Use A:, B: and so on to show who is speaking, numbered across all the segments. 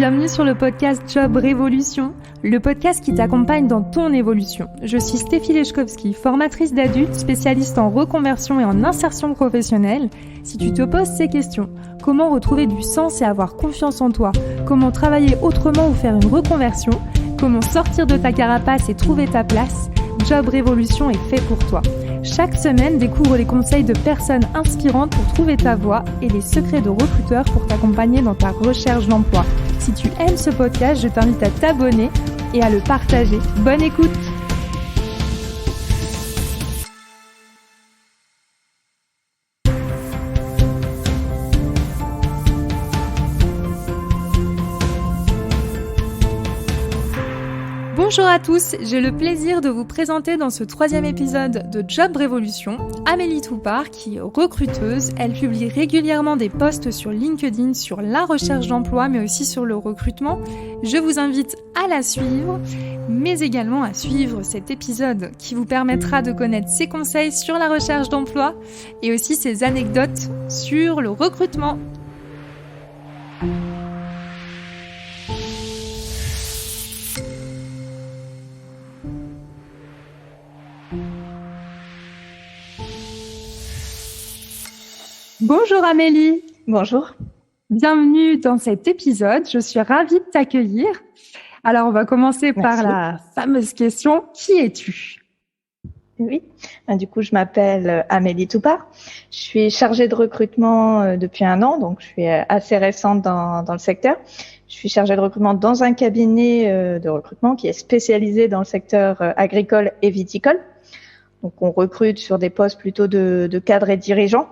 A: bienvenue sur le podcast Job Révolution, le podcast qui t'accompagne dans ton évolution. Je suis Stéphie Lechkowski, formatrice d'adultes, spécialiste en reconversion et en insertion professionnelle. Si tu te poses ces questions, comment retrouver du sens et avoir confiance en toi, comment travailler autrement ou faire une reconversion, comment sortir de ta carapace et trouver ta place, Job Révolution est fait pour toi. Chaque semaine, découvre les conseils de personnes inspirantes pour trouver ta voie et les secrets de recruteurs pour t'accompagner dans ta recherche d'emploi. Si tu aimes ce podcast, je t'invite à t'abonner et à le partager. Bonne écoute! Bonjour à tous, j'ai le plaisir de vous présenter dans ce 3e épisode de Job Révolution Amélie Toupart qui est recruteuse. Elle publie régulièrement des posts sur LinkedIn sur la recherche d'emploi mais aussi sur le recrutement. Je vous invite à la suivre mais également à suivre cet épisode qui vous permettra de connaître ses conseils sur la recherche d'emploi et aussi ses anecdotes sur le recrutement. Bonjour Amélie.
B: Bonjour.
A: Bienvenue dans cet épisode. Je suis ravie de t'accueillir. Alors, on va commencer par la fameuse question. Qui es-tu ?
B: Oui, du coup, je m'appelle Amélie Toupart. Je suis chargée de recrutement depuis 1 an, donc je suis assez récente dans le secteur. Je suis chargée de recrutement dans un cabinet de recrutement qui est spécialisé dans le secteur agricole et viticole. Donc, on recrute sur des postes plutôt de cadres et dirigeants.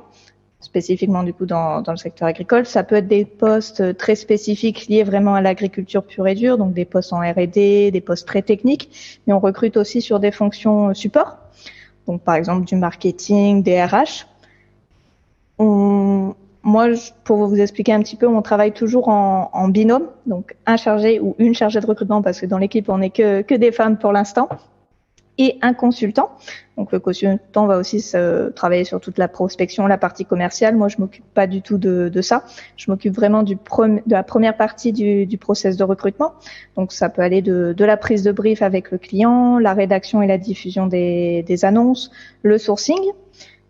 B: Spécifiquement du coup dans le secteur agricole. Ça peut être des postes très spécifiques liés vraiment à l'agriculture pure et dure, donc des postes en R&D, des postes très techniques, mais on recrute aussi sur des fonctions support, donc par exemple du marketing, des RH. Moi, pour vous expliquer un petit peu, on travaille toujours en binôme, donc un chargé ou une chargée de recrutement, parce que dans l'équipe, on n'est que des femmes pour l'instant, et un consultant. Donc le consultant va aussi travailler sur toute la prospection, la partie commerciale. Moi, je m'occupe pas du tout de ça. Je m'occupe vraiment de la première partie du process de recrutement. Donc ça peut aller de la prise de brief avec le client, la rédaction et la diffusion des annonces, le sourcing.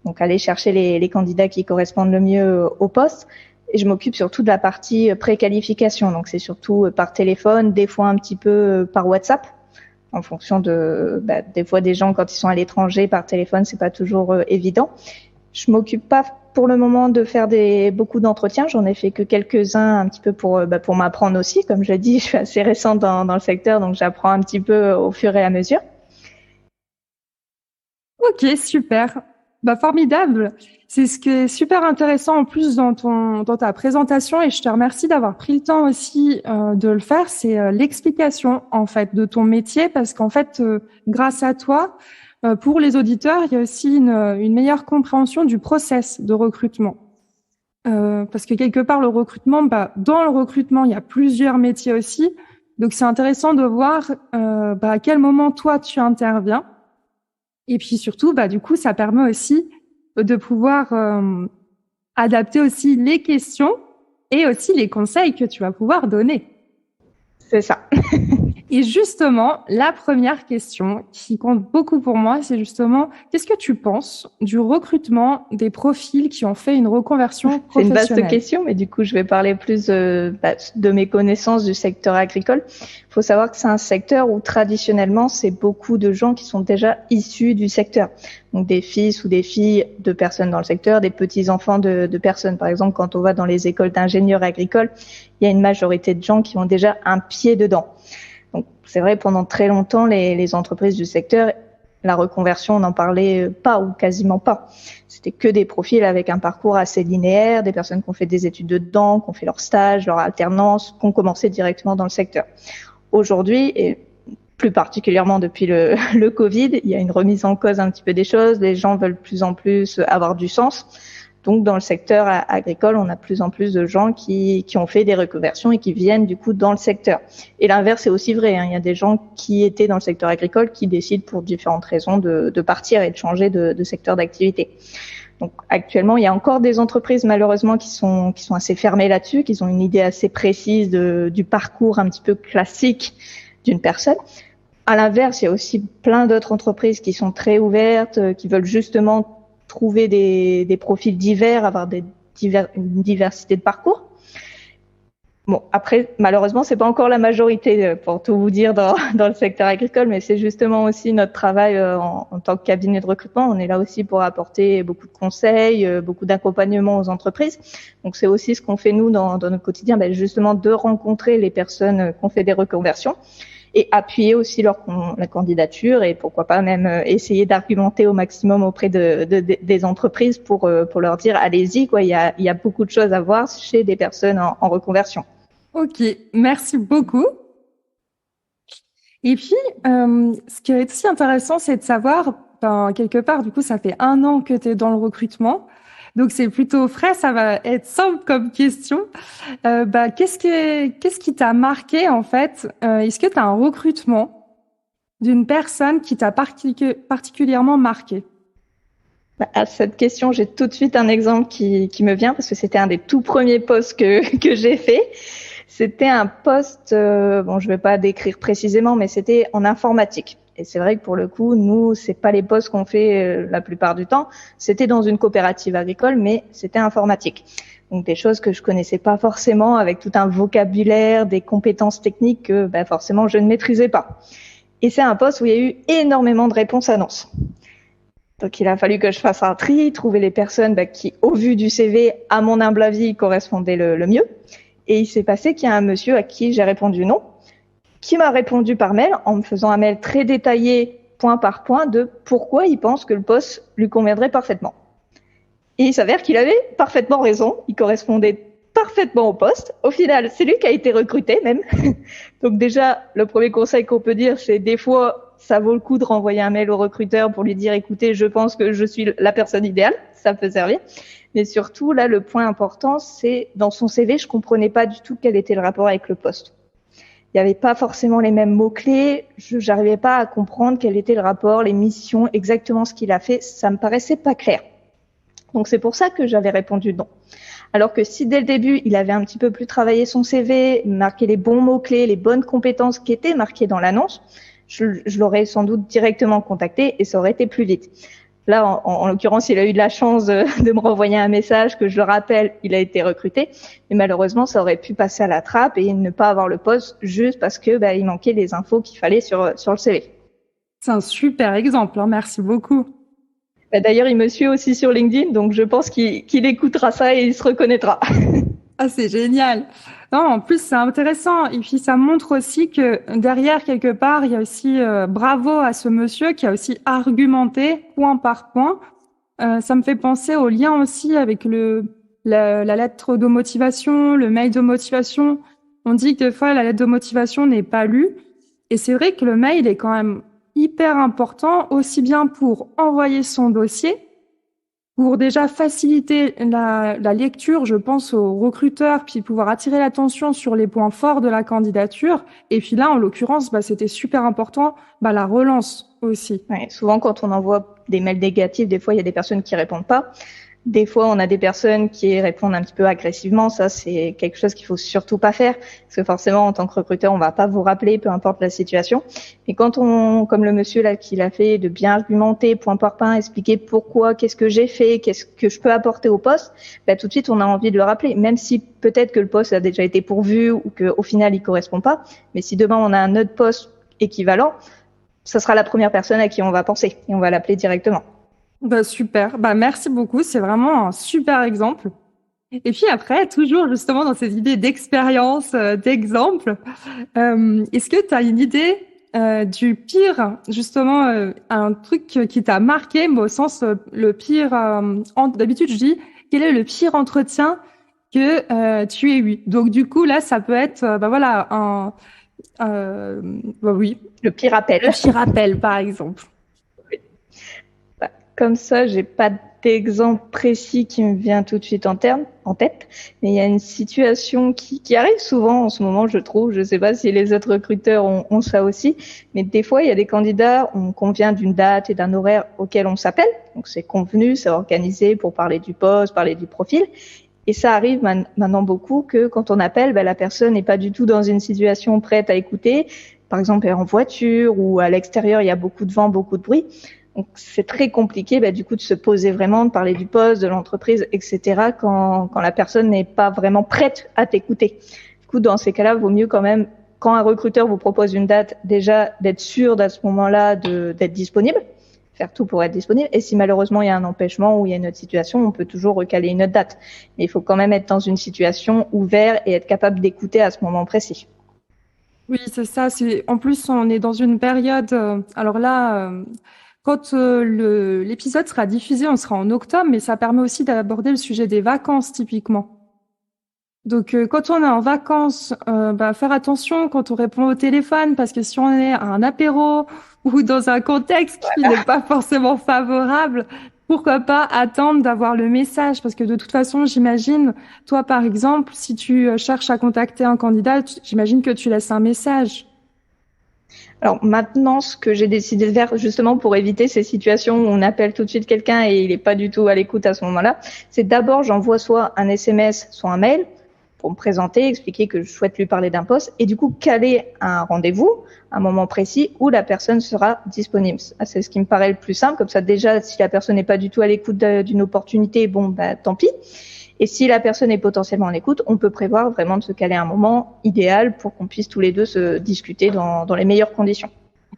B: Donc aller chercher les candidats qui correspondent le mieux au poste. Et je m'occupe surtout de la partie préqualification. Donc c'est surtout par téléphone, des fois un petit peu par WhatsApp. En fonction des fois des gens quand ils sont à l'étranger par téléphone, c'est pas toujours évident. Je m'occupe pas pour le moment de faire beaucoup d'entretiens. J'en ai fait que quelques-uns un petit peu pour m'apprendre aussi. Comme je l'ai dit, je suis assez récente dans le secteur, donc j'apprends un petit peu au fur et à mesure.
A: Ok, super. Formidable. C'est ce qui est super intéressant en plus dans ta présentation et je te remercie d'avoir pris le temps aussi de le faire. C'est l'explication en fait de ton métier parce qu'en fait, grâce à toi, pour les auditeurs, il y a aussi une meilleure compréhension du process de recrutement. Parce que quelque part, le recrutement, dans le recrutement, il y a plusieurs métiers aussi. Donc, c'est intéressant de voir à quel moment toi tu interviens. Et puis surtout, du coup, ça permet aussi de pouvoir adapter aussi les questions et aussi les conseils que tu vas pouvoir donner.
B: C'est ça.
A: Et justement, la première question qui compte beaucoup pour moi, c'est justement, qu'est-ce que tu penses du recrutement des profils qui ont fait une reconversion professionnelle ?
B: C'est une vaste question, mais du coup, je vais parler plus de mes connaissances du secteur agricole. Il faut savoir que c'est un secteur où traditionnellement, c'est beaucoup de gens qui sont déjà issus du secteur. Donc des fils ou des filles de personnes dans le secteur, des petits-enfants de personnes. Par exemple, quand on va dans les écoles d'ingénieurs agricoles, il y a une majorité de gens qui ont déjà un pied dedans. Donc, c'est vrai, pendant très longtemps, les entreprises du secteur, la reconversion, on n'en parlait pas ou quasiment pas. C'était que des profils avec un parcours assez linéaire, des personnes qui ont fait des études dedans, qui ont fait leur stage, leur alternance, qui ont commencé directement dans le secteur. Aujourd'hui, et plus particulièrement depuis le Covid, il y a une remise en cause un petit peu des choses. Les gens veulent de plus en plus avoir du sens. Donc, dans le secteur agricole, on a de plus en plus de gens qui ont fait des reconversions et qui viennent du coup dans le secteur. Et l'inverse est aussi vrai. Il y a des gens qui étaient dans le secteur agricole qui décident pour différentes raisons de partir et de changer de secteur d'activité. Donc actuellement, il y a encore des entreprises malheureusement qui sont assez fermées là-dessus, qui ont une idée assez précise du parcours un petit peu classique d'une personne. À l'inverse, il y a aussi plein d'autres entreprises qui sont très ouvertes, qui veulent justement trouver des profils divers, avoir une diversité de parcours. Bon, après, malheureusement, c'est pas encore la majorité, pour tout vous dire, dans le secteur agricole, mais c'est justement aussi notre travail en tant que cabinet de recrutement. On est là aussi pour apporter beaucoup de conseils, beaucoup d'accompagnement aux entreprises. Donc, c'est aussi ce qu'on fait, nous, dans notre quotidien, justement, de rencontrer les personnes qui ont fait des reconversions et appuyer aussi la candidature et pourquoi pas même essayer d'argumenter au maximum auprès des entreprises pour leur dire allez-y, quoi. Il y a beaucoup de choses à voir chez des personnes en reconversion.
A: Ok, merci beaucoup. Et puis, ce qui est aussi intéressant, c'est de savoir, quelque part, du coup, ça fait 1 an que tu es dans le recrutement. Donc, c'est plutôt frais, ça va être simple comme question. Qu'est-ce qui t'a marqué, en fait? Est-ce que tu as un recrutement d'une personne qui t'a particulièrement marqué?
B: À cette question, j'ai tout de suite un exemple qui me vient parce que c'était un des tout premiers postes que j'ai fait. C'était un poste, je vais pas décrire précisément, mais c'était en informatique. Et c'est vrai que pour le coup, nous, c'est pas les postes qu'on fait la plupart du temps. C'était dans une coopérative agricole, mais c'était informatique. Donc des choses que je connaissais pas forcément, avec tout un vocabulaire, des compétences techniques que forcément je ne maîtrisais pas. Et c'est un poste où il y a eu énormément de réponses annonces. Donc il a fallu que je fasse un tri, trouver les personnes qui, au vu du CV, à mon humble avis, correspondaient le mieux. Et il s'est passé qu'il y a un monsieur à qui j'ai répondu non, qui m'a répondu par mail en me faisant un mail très détaillé, point par point, de pourquoi il pense que le poste lui conviendrait parfaitement. Et il s'avère qu'il avait parfaitement raison, il correspondait parfaitement au poste. Au final, c'est lui qui a été recruté même. Donc déjà, le premier conseil qu'on peut dire, c'est des fois, ça vaut le coup de renvoyer un mail au recruteur pour lui dire, écoutez, je pense que je suis la personne idéale, ça peut servir. Mais surtout, là, le point important, c'est dans son CV, je comprenais pas du tout quel était le rapport avec le poste. Il n'y avait pas forcément les mêmes mots-clés. J'arrivais pas à comprendre quel était le rapport, les missions, exactement ce qu'il a fait. Ça me paraissait pas clair. Donc, c'est pour ça que j'avais répondu non. Alors que si dès le début, il avait un petit peu plus travaillé son CV, marqué les bons mots-clés, les bonnes compétences qui étaient marquées dans l'annonce, je l'aurais sans doute directement contacté et ça aurait été plus vite. Là, en l'occurrence, il a eu de la chance de me renvoyer un message que je le rappelle, il a été recruté. Mais malheureusement, ça aurait pu passer à la trappe et ne pas avoir le poste juste parce que il manquait les infos qu'il fallait sur le CV.
A: C'est un super exemple, hein, merci beaucoup.
B: D'ailleurs, il me suit aussi sur LinkedIn, donc je pense qu'il écoutera ça et il se reconnaîtra.
A: Ah, c'est génial. Non, en plus, c'est intéressant. Et puis, ça montre aussi que derrière, quelque part, il y a aussi bravo à ce monsieur qui a aussi argumenté point par point. Ça me fait penser au lien aussi avec la lettre de motivation, le mail de motivation. On dit que des fois, la lettre de motivation n'est pas lue. Et c'est vrai que le mail est quand même hyper important, aussi bien pour envoyer son dossier, pour déjà faciliter la lecture, je pense aux recruteurs, puis pouvoir attirer l'attention sur les points forts de la candidature. Et puis là, en l'occurrence, c'était super important, la relance aussi.
B: Ouais, souvent, quand on envoie des mails négatifs, des fois, il y a des personnes qui répondent pas. Des fois, on a des personnes qui répondent un petit peu agressivement. Ça, c'est quelque chose qu'il faut surtout pas faire. Parce que forcément, en tant que recruteur, on va pas vous rappeler, peu importe la situation. Mais quand comme le monsieur là qui l'a fait, de bien argumenter, point par point, expliquer pourquoi, qu'est-ce que j'ai fait, qu'est-ce que je peux apporter au poste, tout de suite, on a envie de le rappeler. Même si peut-être que le poste a déjà été pourvu ou qu'au final, il correspond pas. Mais si demain, on a un autre poste équivalent, ça sera la première personne à qui on va penser et on va l'appeler directement.
A: Super. Merci beaucoup. C'est vraiment un super exemple. Et puis après, toujours justement dans ces idées d'expérience, d'exemple, est-ce que tu as une idée du pire, justement, un truc qui t'a marqué, mais au sens le pire, d'habitude je dis, quel est le pire entretien que tu aies eu? Donc du coup, là, ça peut être, oui.
B: Le pire appel.
A: Le pire appel, par exemple.
B: comme ça, j'ai pas d'exemple précis qui me vient tout de suite en tête, mais il y a une situation qui arrive souvent en ce moment, je trouve. Je sais pas si les autres recruteurs ont ça aussi, mais des fois, il y a des candidats, on convient d'une date et d'un horaire auquel on s'appelle. Donc, c'est convenu, c'est organisé pour parler du poste, parler du profil. Et ça arrive maintenant beaucoup que quand on appelle, la personne n'est pas du tout dans une situation prête à écouter. Par exemple, elle est en voiture ou à l'extérieur, il y a beaucoup de vent, beaucoup de bruit. Donc, c'est très compliqué, du coup, de se poser vraiment, de parler du poste, de l'entreprise, etc., quand la personne n'est pas vraiment prête à t'écouter. Du coup, dans ces cas-là, il vaut mieux quand même, quand un recruteur vous propose une date, déjà d'être sûr à ce moment-là d'être disponible, faire tout pour être disponible. Et si malheureusement il y a un empêchement ou il y a une autre situation, on peut toujours recaler une autre date. Mais il faut quand même être dans une situation ouverte et être capable d'écouter à ce moment précis.
A: Oui, c'est ça. En plus, on est dans une période. Alors là, quand l'épisode sera diffusé, on sera en octobre, mais ça permet aussi d'aborder le sujet des vacances typiquement. Donc, quand on est en vacances, faire attention quand on répond au téléphone, parce que si on est à un apéro ou dans un contexte qui n'est pas forcément favorable, pourquoi pas attendre d'avoir le message? Parce que de toute façon, j'imagine, toi par exemple, si tu cherches à contacter un candidat, j'imagine que tu laisses un message.
B: Alors maintenant, ce que j'ai décidé de faire justement pour éviter ces situations où on appelle tout de suite quelqu'un et il n'est pas du tout à l'écoute à ce moment-là, c'est d'abord j'envoie soit un SMS, soit un mail pour me présenter, expliquer que je souhaite lui parler d'un poste et du coup caler un rendez-vous, un moment précis où la personne sera disponible. C'est ce qui me paraît le plus simple. Comme ça, déjà, si la personne n'est pas du tout à l'écoute d'une opportunité, tant pis. Et si la personne est potentiellement à l'écoute, on peut prévoir vraiment de se caler un moment idéal pour qu'on puisse tous les deux se discuter dans les meilleures conditions.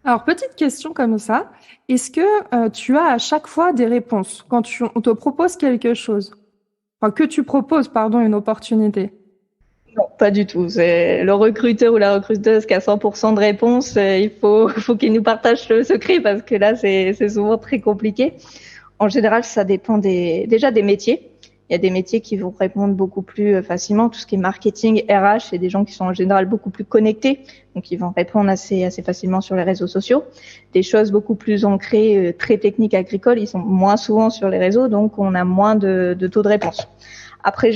A: Alors, petite question comme ça. Est-ce que tu as à chaque fois des réponses quand on te propose quelque chose? Enfin, que tu proposes, pardon, une opportunité?
B: Non, pas du tout. C'est le recruteur ou la recruteuse qui a 100% de réponse. Il faut qu'il nous partage le secret parce que là, c'est souvent très compliqué. En général, ça dépend déjà des métiers. Il y a des métiers qui vont répondre beaucoup plus facilement. Tout ce qui est marketing, RH, c'est des gens qui sont en général beaucoup plus connectés. Donc, ils vont répondre assez facilement sur les réseaux sociaux. Des choses beaucoup plus ancrées, très techniques, agricoles, ils sont moins souvent sur les réseaux. Donc, on a moins de taux de réponse. Après,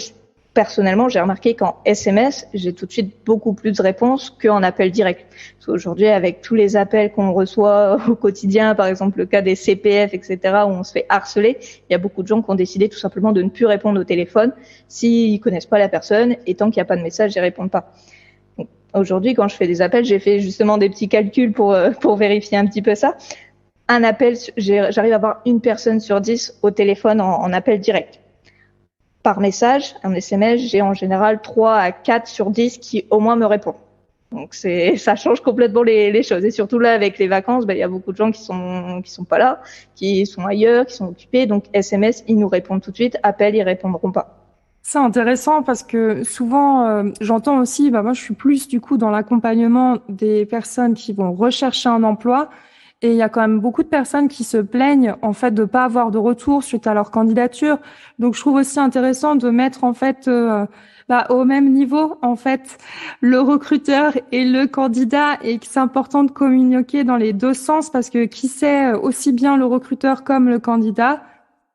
B: personnellement, j'ai remarqué qu'en SMS, j'ai tout de suite beaucoup plus de réponses qu'en appel direct. Parce qu'aujourd'hui, avec tous les appels qu'on reçoit au quotidien, par exemple le cas des CPF, etc., où on se fait harceler, il y a beaucoup de gens qui ont décidé tout simplement de ne plus répondre au téléphone s'ils connaissent pas la personne et tant qu'il n'y a pas de message, ils répondent pas. Donc, aujourd'hui, quand je fais des appels, j'ai fait justement des petits calculs pour vérifier un petit peu ça. Un appel, j'arrive à avoir une personne sur 10 au téléphone en appel direct. Par message, un SMS, j'ai en général 3 à 4 sur 10 qui au moins me répondent. Donc ça change complètement les choses. Et surtout là, avec les vacances, il y a beaucoup de gens qui sont pas là, qui sont ailleurs, qui sont occupés. Donc SMS, ils nous répondent tout de suite. Appel, ils répondront pas.
A: C'est intéressant parce que souvent, j'entends aussi, moi je suis plus du coup dans l'accompagnement des personnes qui vont rechercher un emploi. Et il y a quand même beaucoup de personnes qui se plaignent en fait de pas avoir de retour suite à leur candidature. Donc je trouve aussi intéressant de mettre en fait au même niveau en fait le recruteur et le candidat et que c'est important de communiquer dans les deux sens parce que qui sait aussi bien le recruteur comme le candidat,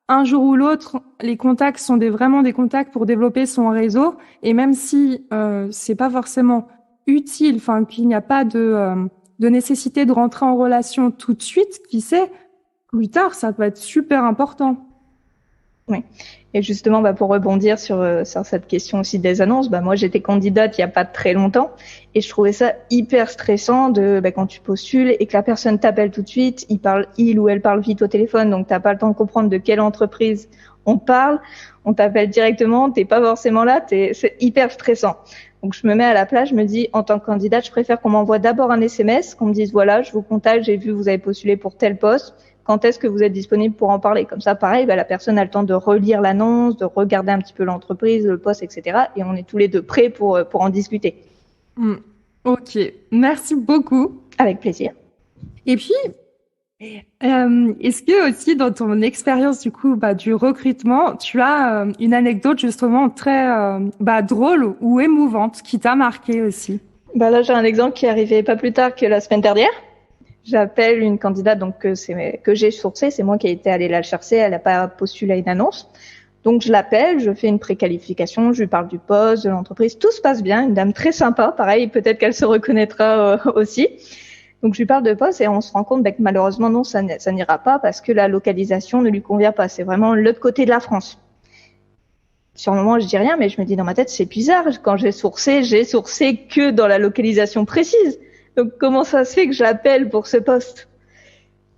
A: un jour ou l'autre, les contacts sont vraiment des contacts pour développer son réseau et même si c'est pas forcément utile, enfin qu'il n'y a pas de nécessité de rentrer en relation tout de suite, qui sait, plus tard, ça peut être super important.
B: Oui. Et justement, pour rebondir sur cette question aussi des annonces, moi j'étais candidate il y a pas très longtemps et je trouvais ça hyper stressant de quand tu postules et que la personne t'appelle tout de suite, il ou elle parle vite au téléphone, donc t'as pas le temps de comprendre de quelle entreprise on parle, on t'appelle directement, t'es pas forcément là, c'est hyper stressant. Donc je me mets à la place, je me dis en tant que candidate, je préfère qu'on m'envoie d'abord un SMS, qu'on me dise voilà, je vous contacte, j'ai vu vous avez postulé pour tel poste. Quand est-ce que vous êtes disponible pour en parler? Comme ça, pareil, la personne a le temps de relire l'annonce, de regarder un petit peu l'entreprise, le poste, etc. Et on est tous les deux prêts pour en discuter.
A: Ok, merci beaucoup.
B: Avec plaisir.
A: Et puis, est-ce que aussi dans ton expérience du coup du recrutement, tu as une anecdote justement très drôle ou émouvante qui t'a marqué aussi?
B: Là, j'ai un exemple qui est arrivé pas plus tard que la semaine dernière. J'appelle une candidate donc que j'ai sourcée, c'est moi qui ai été allée la chercher, elle n'a pas postulé à une annonce. Donc je l'appelle, je fais une préqualification, je lui parle du poste, de l'entreprise, tout se passe bien, une dame très sympa, pareil, peut-être qu'elle se reconnaîtra aussi. Donc je lui parle de poste et on se rend compte que malheureusement non, ça n'ira pas parce que la localisation ne lui convient pas, c'est vraiment l'autre côté de la France. Sur le moment, je dis rien, mais je me dis dans ma tête, c'est bizarre, quand j'ai sourcé que dans la localisation précise. Donc comment ça se fait que j'appelle pour ce poste?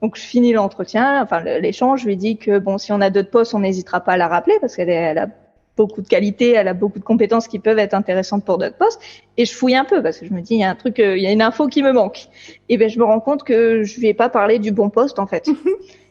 B: Donc je finis l'entretien, enfin l'échange, je lui dis que bon, si on a d'autres postes, on n'hésitera pas à la rappeler parce elle a beaucoup de qualités, elle a beaucoup de compétences qui peuvent être intéressantes pour d'autres postes. Et je fouille un peu parce que je me dis il y a un truc, il y a une info qui me manque. Et ben je me rends compte que je lui ai pas parlé du bon poste en fait.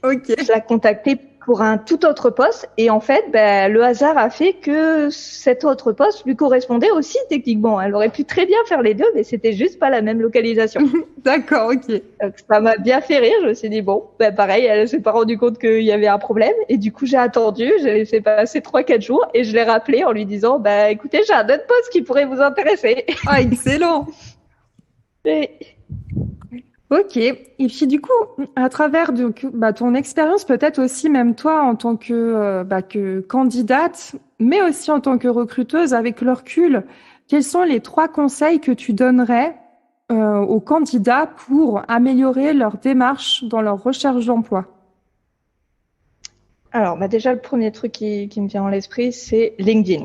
A: Ok.
B: Je l'ai contacté pour un tout autre poste et en fait, le hasard a fait que cet autre poste lui correspondait aussi techniquement. Elle aurait pu très bien faire les deux, mais c'était juste pas la même localisation.
A: D'accord, ok.
B: Donc, ça m'a bien fait rire. Je me suis dit bon, pareil, elle s'est pas rendue compte qu'il y avait un problème et du coup j'ai attendu, j'ai laissé passer 3-4 jours et je l'ai rappelé en lui disant écoutez, j'ai un autre poste qui pourrait vous intéresser.
A: Ah, excellent. Ok. Et puis du coup, à travers ton expérience, peut-être aussi même toi en tant que candidate, mais aussi en tant que recruteuse, avec le recul, quels sont les 3 conseils que tu donnerais aux candidats pour améliorer leur démarche dans leur recherche d'emploi?
B: Alors, déjà, le premier truc qui me vient à l'esprit, c'est LinkedIn.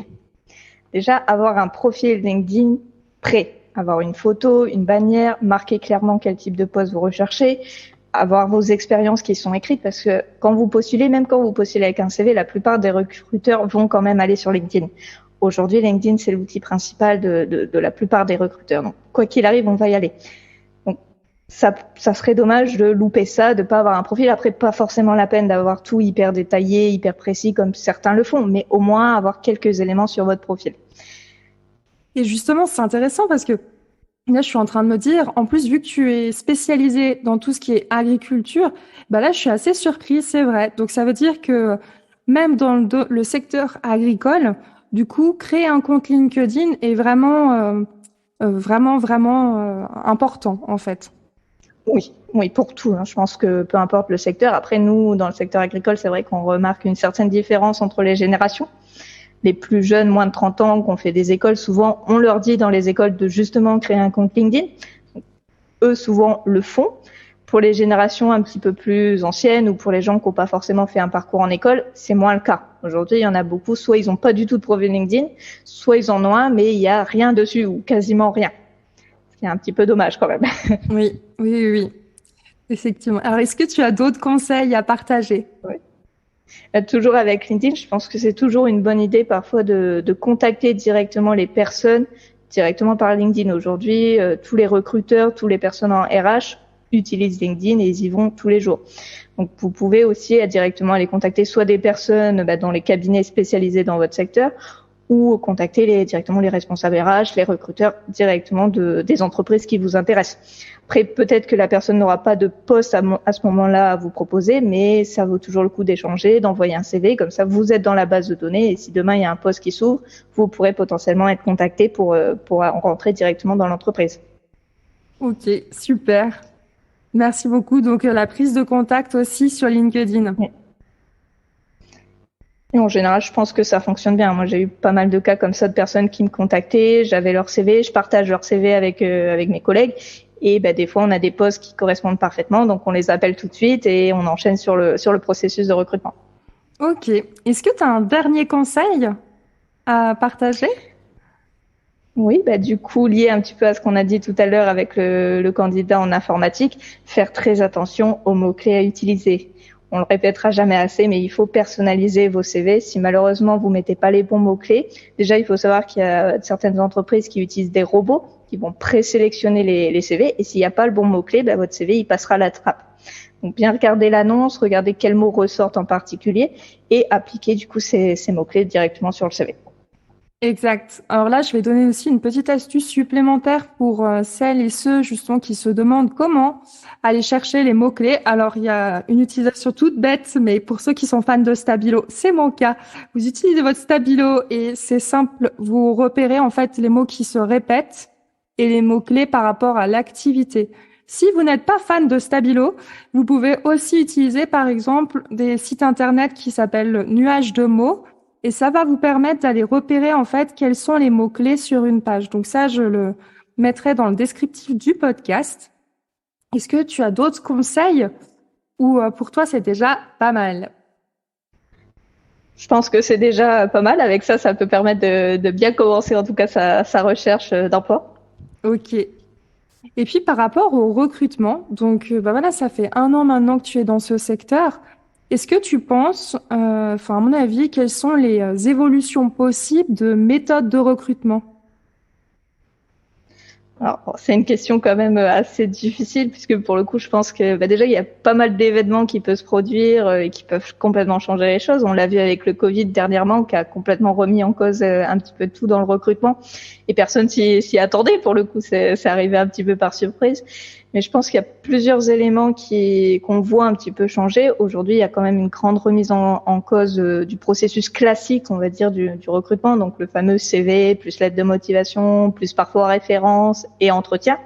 B: Déjà, avoir un profil LinkedIn prêt. Avoir une photo, une bannière, marquer clairement quel type de poste vous recherchez, avoir vos expériences qui sont écrites parce que quand vous postulez, même quand vous postulez avec un CV, la plupart des recruteurs vont quand même aller sur LinkedIn. Aujourd'hui, LinkedIn, c'est l'outil principal de la plupart des recruteurs. Donc, quoi qu'il arrive, on va y aller. Donc, ça serait dommage de louper ça, de pas avoir un profil. Après, pas forcément la peine d'avoir tout hyper détaillé, hyper précis comme certains le font, mais au moins avoir quelques éléments sur votre profil.
A: Et justement, c'est intéressant parce que là, je suis en train de me dire, en plus, vu que tu es spécialisée dans tout ce qui est agriculture, là, je suis assez surprise, c'est vrai. Donc, ça veut dire que même dans le secteur agricole, du coup, créer un compte LinkedIn est vraiment important, en fait.
B: Oui, pour tout. Je pense que peu importe le secteur. Après, nous, dans le secteur agricole, c'est vrai qu'on remarque une certaine différence entre les générations. Les plus jeunes, moins de 30 ans, qui ont fait des écoles, souvent, on leur dit dans les écoles de justement créer un compte LinkedIn. Eux, souvent, le font. Pour les générations un petit peu plus anciennes ou pour les gens qui n'ont pas forcément fait un parcours en école, c'est moins le cas. Aujourd'hui, il y en a beaucoup, soit ils n'ont pas du tout de profil LinkedIn, soit ils en ont un, mais il n'y a rien dessus ou quasiment rien. C'est un petit peu dommage quand même.
A: Oui. Effectivement. Alors, est-ce que tu as d'autres conseils à partager?
B: Oui. Toujours avec LinkedIn, je pense que c'est toujours une bonne idée parfois de contacter directement les personnes directement par LinkedIn. Aujourd'hui, tous les recruteurs, toutes les personnes en RH utilisent LinkedIn et ils y vont tous les jours. Donc, vous pouvez aussi directement aller contacter soit des personnes dans les cabinets spécialisés dans votre secteur ou contacter directement les responsables RH, les recruteurs directement des entreprises qui vous intéressent. Après, peut-être que la personne n'aura pas de poste à ce moment-là à vous proposer, mais ça vaut toujours le coup d'échanger, d'envoyer un CV, comme ça vous êtes dans la base de données et si demain il y a un poste qui s'ouvre, vous pourrez potentiellement être contacté pour rentrer directement dans l'entreprise.
A: Ok, super. Merci beaucoup. Donc, la prise de contact aussi sur LinkedIn.
B: Oui. Et en général, je pense que ça fonctionne bien. Moi, j'ai eu pas mal de cas comme ça de personnes qui me contactaient, j'avais leur CV, je partage leur CV avec mes collègues et des fois on a des postes qui correspondent parfaitement, donc on les appelle tout de suite et on enchaîne sur le processus de recrutement.
A: Ok. Est-ce que tu as un dernier conseil à partager?
B: Oui, du coup, lié un petit peu à ce qu'on a dit tout à l'heure avec le candidat en informatique, faire très attention aux mots-clés à utiliser. On le répétera jamais assez, mais il faut personnaliser vos CV. Si malheureusement vous mettez pas les bons mots-clés, déjà il faut savoir qu'il y a certaines entreprises qui utilisent des robots qui vont présélectionner les CV. Et s'il n'y a pas le bon mot-clé, votre CV il passera la trappe. Donc bien regarder l'annonce, regarder quels mots ressortent en particulier et appliquer du coup ces mots-clés directement sur le CV.
A: Exact. Alors là, je vais donner aussi une petite astuce supplémentaire pour celles et ceux justement qui se demandent comment aller chercher les mots-clés. Alors, il y a une utilisation toute bête, mais pour ceux qui sont fans de Stabilo, c'est mon cas. Vous utilisez votre Stabilo et c'est simple, vous repérez en fait les mots qui se répètent et les mots-clés par rapport à l'activité. Si vous n'êtes pas fan de Stabilo, vous pouvez aussi utiliser par exemple des sites internet qui s'appellent Nuages de mots et ça va vous permettre d'aller repérer en fait quels sont les mots-clés sur une page. Donc ça, je le mettrai dans le descriptif du podcast. Est-ce que tu as d'autres conseils ou pour toi c'est déjà pas mal?
B: Je pense que c'est déjà pas mal. Avec ça, ça peut permettre de bien commencer en tout cas sa recherche d'emploi.
A: Ok. Et puis par rapport au recrutement, donc voilà, ça fait 1 an maintenant que tu es dans ce secteur. Est-ce que tu penses, à mon avis, quelles sont les évolutions possibles de méthodes de recrutement?
B: Alors, c'est une question quand même assez difficile puisque pour le coup, je pense que déjà il y a pas mal d'événements qui peuvent se produire et qui peuvent complètement changer les choses. On l'a vu avec le Covid dernièrement, qui a complètement remis en cause un petit peu tout dans le recrutement et personne s'y attendait. Pour le coup, c'est arrivé un petit peu par surprise. Mais je pense qu'il y a plusieurs éléments qu'on voit un petit peu changer. Aujourd'hui, il y a quand même une grande remise en cause du processus classique, on va dire, du recrutement. Donc, le fameux CV, plus lettre de motivation, plus parfois référence et entretien.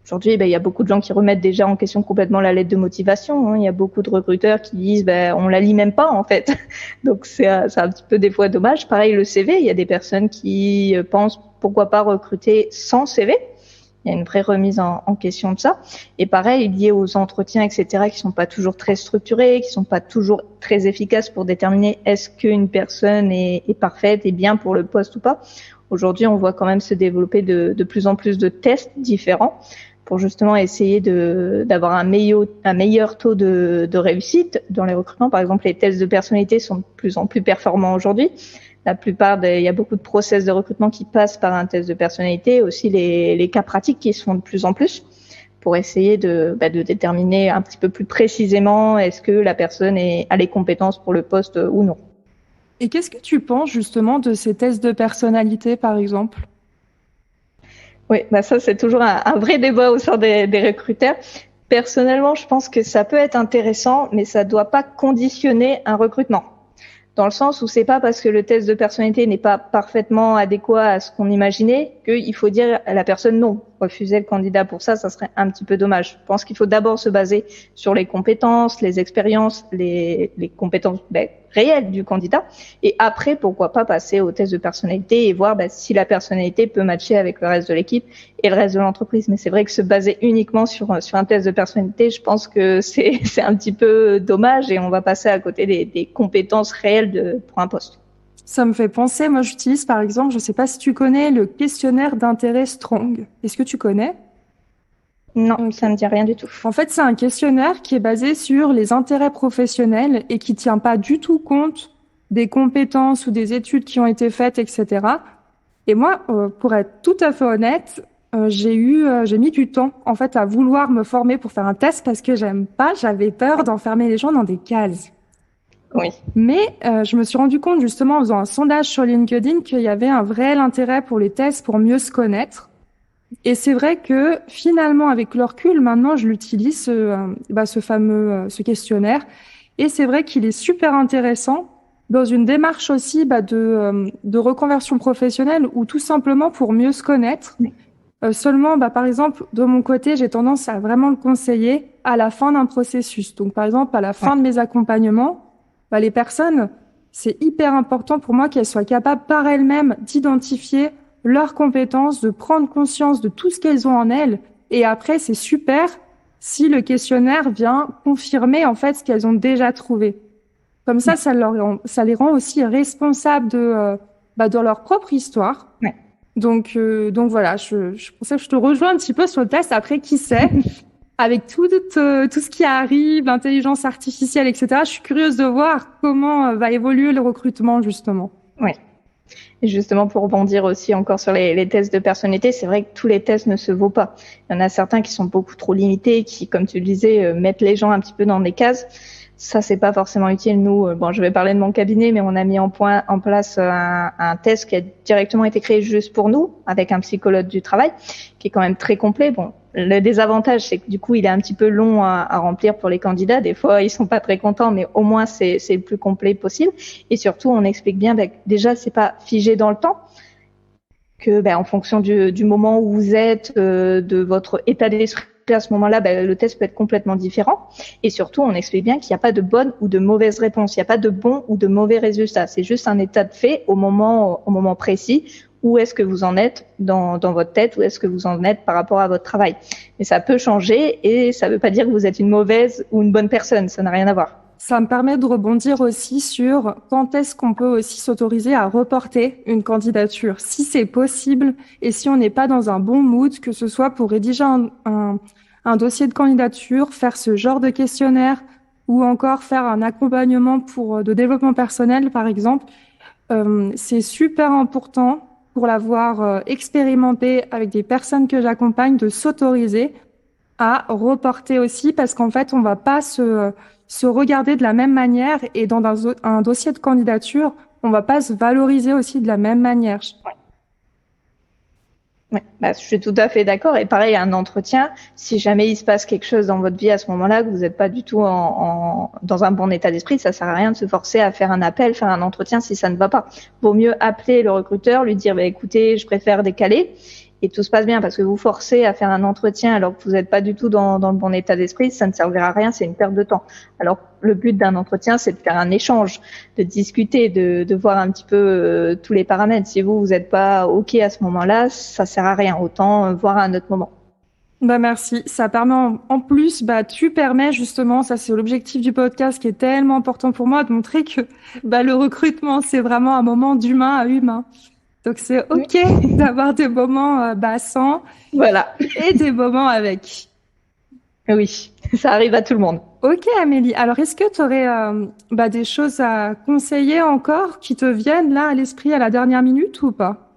B: Aujourd'hui, il y a beaucoup de gens qui remettent déjà en question complètement la lettre de motivation. Il y a beaucoup de recruteurs qui disent, on la lit même pas, en fait. Donc, c'est un petit peu des fois dommage. Pareil, le CV, il y a des personnes qui pensent pourquoi pas recruter sans CV. Il y a une vraie remise en question de ça. Et pareil, lié aux entretiens, etc., qui sont pas toujours très structurés, qui sont pas toujours très efficaces pour déterminer est-ce qu'une personne est parfaite et bien pour le poste ou pas. Aujourd'hui, on voit quand même se développer de plus en plus de tests différents pour justement essayer d'avoir un meilleur taux de réussite dans les recrutements. Par exemple, les tests de personnalité sont de plus en plus performants aujourd'hui. Il y a beaucoup de process de recrutement qui passent par un test de personnalité, aussi les cas pratiques qui se font de plus en plus pour essayer de déterminer un petit peu plus précisément est-ce que la personne a les compétences pour le poste ou non.
A: Et qu'est-ce que tu penses justement de ces tests de personnalité, par exemple?
B: Oui, ça c'est toujours un vrai débat au sein des recruteurs. Personnellement, je pense que ça peut être intéressant, mais ça doit pas conditionner un recrutement. Dans le sens où c'est pas parce que le test de personnalité n'est pas parfaitement adéquat à ce qu'on imaginait qu'il faut dire à la personne non. Refuser le candidat pour ça serait un petit peu dommage. Je pense qu'il faut d'abord se baser sur les compétences, les expériences, les compétences réelles du candidat. Et après, pourquoi pas passer au test de personnalité et voir si la personnalité peut matcher avec le reste de l'équipe et le reste de l'entreprise. Mais c'est vrai que se baser uniquement sur un test de personnalité, je pense que c'est un petit peu dommage et on va passer à côté des compétences réelles pour un poste.
A: Ça me fait penser, moi j'utilise par exemple, je ne sais pas si tu connais le questionnaire d'intérêt Strong. Est-ce que tu connais?
B: Non, okay. Ça ne me dit rien du tout.
A: En fait, c'est un questionnaire qui est basé sur les intérêts professionnels et qui tient pas du tout compte des compétences ou des études qui ont été faites, etc. Et moi, pour être tout à fait honnête, j'ai mis du temps en fait à vouloir me former pour faire un test parce que j'avais peur d'enfermer les gens dans des cases.
B: Oui.
A: Mais je me suis rendu compte justement en faisant un sondage sur LinkedIn qu'il y avait un réel intérêt pour les tests pour mieux se connaître. Et c'est vrai que finalement, avec le recul, maintenant, je l'utilise, ce questionnaire. Et c'est vrai qu'il est super intéressant dans une démarche aussi de reconversion professionnelle ou tout simplement pour mieux se connaître.
B: Oui.
A: Seulement, par exemple, de mon côté, j'ai tendance à vraiment le conseiller à la fin d'un processus. Donc, par exemple, à la fin de mes accompagnements, les personnes, c'est hyper important pour moi qu'elles soient capables par elles-mêmes d'identifier leurs compétences, de prendre conscience de tout ce qu'elles ont en elles. Et après, c'est super si le questionnaire vient confirmer en fait ce qu'elles ont déjà trouvé. Comme ça, ça les rend aussi responsables de leur propre histoire.
B: Ouais.
A: Donc voilà, je pensais que je te rejoins un petit peu sur le test. Après, qui sait, avec tout ce qui arrive, l'intelligence artificielle, etc., je suis curieuse de voir comment va évoluer le recrutement, justement.
B: Oui. Et justement, pour rebondir aussi encore sur les tests de personnalité, c'est vrai que tous les tests ne se vaut pas. Il y en a certains qui sont beaucoup trop limités, qui, comme tu le disais, mettent les gens un petit peu dans des cases. Ça, c'est pas forcément utile. Nous, je vais parler de mon cabinet, mais on a mis en place un test qui a directement été créé juste pour nous, avec un psychologue du travail, qui est quand même très complet. Bon, le désavantage, c'est que du coup, il est un petit peu long à remplir pour les candidats. Des fois, ils sont pas très contents, mais au moins, c'est le plus complet possible. Et surtout, on explique bien, déjà, c'est pas figé dans le temps. Que, en fonction du moment où vous êtes, de votre état d'esprit, à ce moment-là, le test peut être complètement différent. Et surtout, on explique bien qu'il n'y a pas de bonne ou de mauvaise réponse. Il n'y a pas de bon ou de mauvais résultat. C'est juste un état de fait au moment précis. Où est-ce que vous en êtes dans votre tête? Où est-ce que vous en êtes par rapport à votre travail? Mais ça peut changer et ça ne veut pas dire que vous êtes une mauvaise ou une bonne personne. Ça n'a rien à voir.
A: Ça me permet de rebondir aussi sur quand est-ce qu'on peut aussi s'autoriser à reporter une candidature, si c'est possible et si on n'est pas dans un bon mood, que ce soit pour rédiger un dossier de candidature, faire ce genre de questionnaire ou encore faire un accompagnement de développement personnel, par exemple. C'est super important pour l'avoir expérimenté avec des personnes que j'accompagne de s'autoriser à reporter aussi parce qu'en fait, on va pas se regarder de la même manière et dans un dossier de candidature, on va pas se valoriser aussi de la même manière.
B: Ouais, je suis tout à fait d'accord. Et pareil, un entretien, si jamais il se passe quelque chose dans votre vie à ce moment-là, que vous n'êtes pas du tout dans un bon état d'esprit, ça sert à rien de se forcer à faire un appel, faire un entretien si ça ne va pas. Vaut mieux appeler le recruteur, lui dire, écoutez, je préfère décaler. Et tout se passe bien parce que vous forcez à faire un entretien alors que vous n'êtes pas du tout dans le bon état d'esprit, ça ne servira à rien, c'est une perte de temps. Alors le but d'un entretien, c'est de faire un échange, de discuter, de voir un petit peu tous les paramètres. Si vous n'êtes pas OK à ce moment-là, ça sert à rien. Autant voir à un autre moment.
A: Merci. Ça permet en plus, tu permets justement, ça c'est l'objectif du podcast qui est tellement important pour moi, de montrer que le recrutement, c'est vraiment un moment d'humain à humain. Donc, c'est OK d'avoir des moments sans et des moments avec.
B: Oui, ça arrive à tout le monde.
A: OK, Amélie. Alors, est-ce que tu aurais des choses à conseiller encore qui te viennent là à l'esprit à la dernière minute ou pas?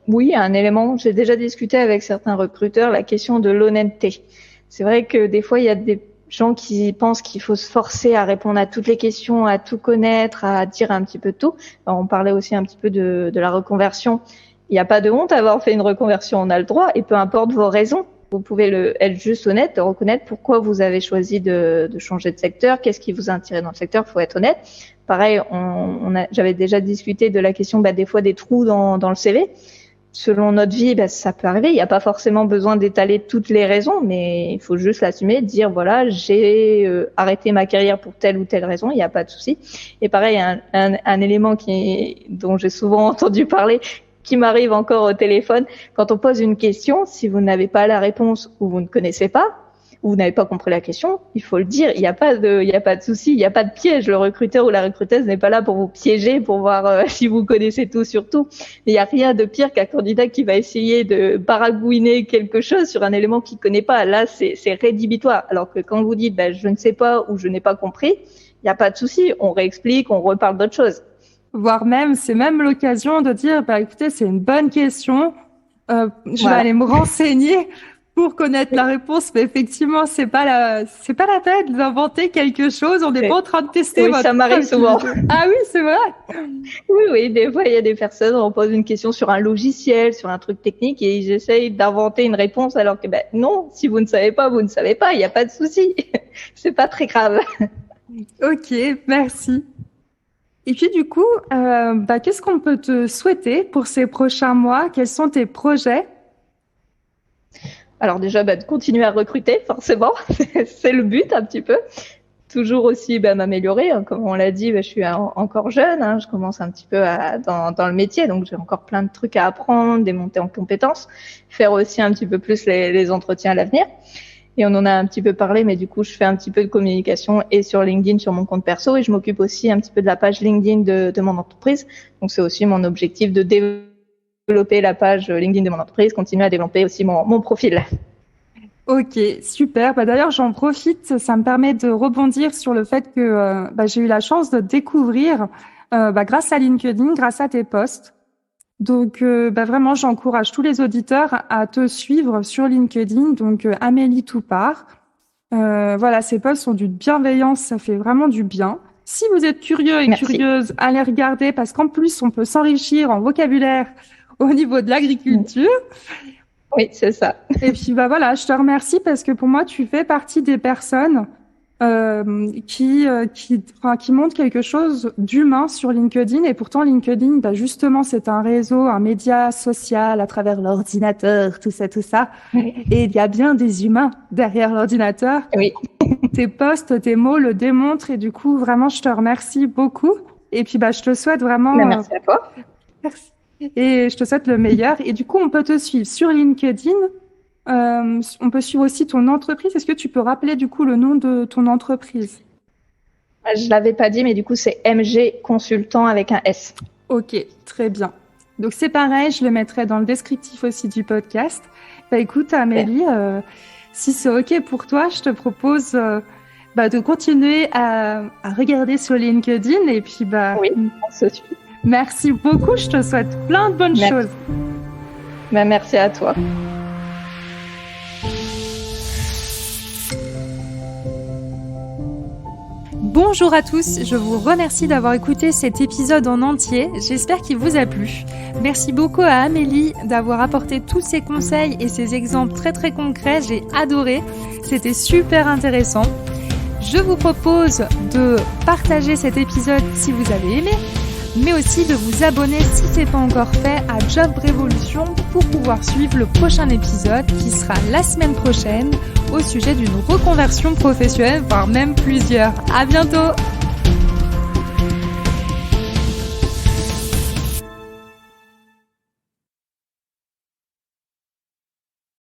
B: Oui, un élément. J'ai déjà discuté avec certains recruteurs la question de l'honnêteté. C'est vrai que des fois, il y a des gens qui pensent qu'il faut se forcer à répondre à toutes les questions, à tout connaître, à dire un petit peu de tout. Alors, on parlait aussi un petit peu de la reconversion. Il n'y a pas de honte à avoir fait une reconversion, on a le droit, et peu importe vos raisons, vous pouvez être juste honnête, de reconnaître pourquoi vous avez choisi de changer de secteur, qu'est-ce qui vous a attiré dans le secteur, faut être honnête. Pareil, j'avais déjà discuté de la question des fois des trous dans le CV. Selon notre vie, ça peut arriver. Il n'y a pas forcément besoin d'étaler toutes les raisons, mais il faut juste l'assumer, dire voilà, j'ai arrêté ma carrière pour telle ou telle raison, il n'y a pas de souci. Et pareil, un élément dont j'ai souvent entendu parler, qui m'arrive encore au téléphone, quand on pose une question, si vous n'avez pas la réponse ou vous ne connaissez pas, ou vous n'avez pas compris la question, il faut le dire. Il n'y a pas de souci, il n'y a pas de piège. Le recruteur ou la recruteuse n'est pas là pour vous piéger, pour voir si vous connaissez tout sur tout. Il n'y a rien de pire qu'un candidat qui va essayer de baragouiner quelque chose sur un élément qu'il connaît pas. Là, c'est rédhibitoire. Alors que quand vous dites je ne sais pas ou je n'ai pas compris, il n'y a pas de souci. On réexplique, on reparle d'autre chose.
A: Voire même, c'est même l'occasion de dire écoutez, c'est une bonne question. Je vais aller me renseigner pour connaître la réponse, mais effectivement, c'est pas la peine d'inventer quelque chose. On n'est pas en train de tester votre.
B: Ça m'arrive souvent.
A: Ah oui, c'est vrai.
B: Oui, des fois, il y a des personnes, on pose une question sur un logiciel, sur un truc technique, et ils essayent d'inventer une réponse, alors que non, si vous ne savez pas, vous ne savez pas, il n'y a pas de souci. C'est pas très grave.
A: Ok, merci. Et puis du coup, qu'est-ce qu'on peut te souhaiter pour ces prochains mois? Quels sont tes projets?
B: Alors déjà, de continuer à recruter, forcément, c'est le but un petit peu. Toujours aussi m'améliorer, comme on l'a dit, je suis encore jeune, je commence un petit peu dans le métier, donc j'ai encore plein de trucs à apprendre, des montées en compétences, faire aussi un petit peu plus les entretiens à l'avenir. Et on en a un petit peu parlé, mais du coup, je fais un petit peu de communication et sur LinkedIn, sur mon compte perso, et je m'occupe aussi un petit peu de la page LinkedIn de mon entreprise. Donc c'est aussi mon objectif de développer la page LinkedIn de mon entreprise, continuer à développer aussi mon profil.
A: Ok, super. D'ailleurs, j'en profite, ça me permet de rebondir sur le fait que j'ai eu la chance de découvrir grâce à LinkedIn, grâce à tes posts. Donc vraiment, j'encourage tous les auditeurs à te suivre sur LinkedIn, donc Amélie Toupart. Ces posts sont d'une bienveillance, ça fait vraiment du bien. Si vous êtes curieux et curieuse, allez regarder parce qu'en plus, on peut s'enrichir en vocabulaire au niveau de l'agriculture.
B: Oui, c'est ça.
A: Et puis je te remercie parce que pour moi, tu fais partie des personnes qui montre quelque chose d'humain sur LinkedIn. Et pourtant, LinkedIn, bah, justement, c'est un réseau, un média social à travers l'ordinateur, tout ça, tout ça.
B: Oui.
A: Et il y a bien des humains derrière l'ordinateur.
B: Oui.
A: Tes posts, tes mots le démontrent. Et du coup, vraiment, je te remercie beaucoup. Et puis, bah, je te souhaite vraiment...
B: Merci à toi.
A: Merci. Et je te souhaite le meilleur. Et du coup, on peut te suivre sur LinkedIn. On peut suivre aussi ton entreprise. Est-ce que tu peux rappeler du coup le nom de ton entreprise?
B: Je l'avais pas dit, mais du coup, c'est MG Consultant avec un S.
A: Ok, très bien. Donc c'est pareil, je le mettrai dans le descriptif aussi du podcast. Bah écoute Amélie, si c'est ok pour toi, je te propose de continuer à regarder sur LinkedIn et puis
B: oui, on se suit.
A: Merci beaucoup, je te souhaite plein de bonnes choses.
B: Merci à toi.
C: Bonjour à tous, je vous remercie d'avoir écouté cet épisode en entier, j'espère qu'il vous a plu. Merci beaucoup à Amélie d'avoir apporté tous ses conseils et ses exemples très très concrets, j'ai adoré, c'était super intéressant. Je vous propose de partager cet épisode si vous avez aimé, mais aussi de vous abonner si ce n'est pas encore fait à Job Révolution pour pouvoir suivre le prochain épisode qui sera la semaine prochaine au sujet d'une reconversion professionnelle, voire même plusieurs. À bientôt!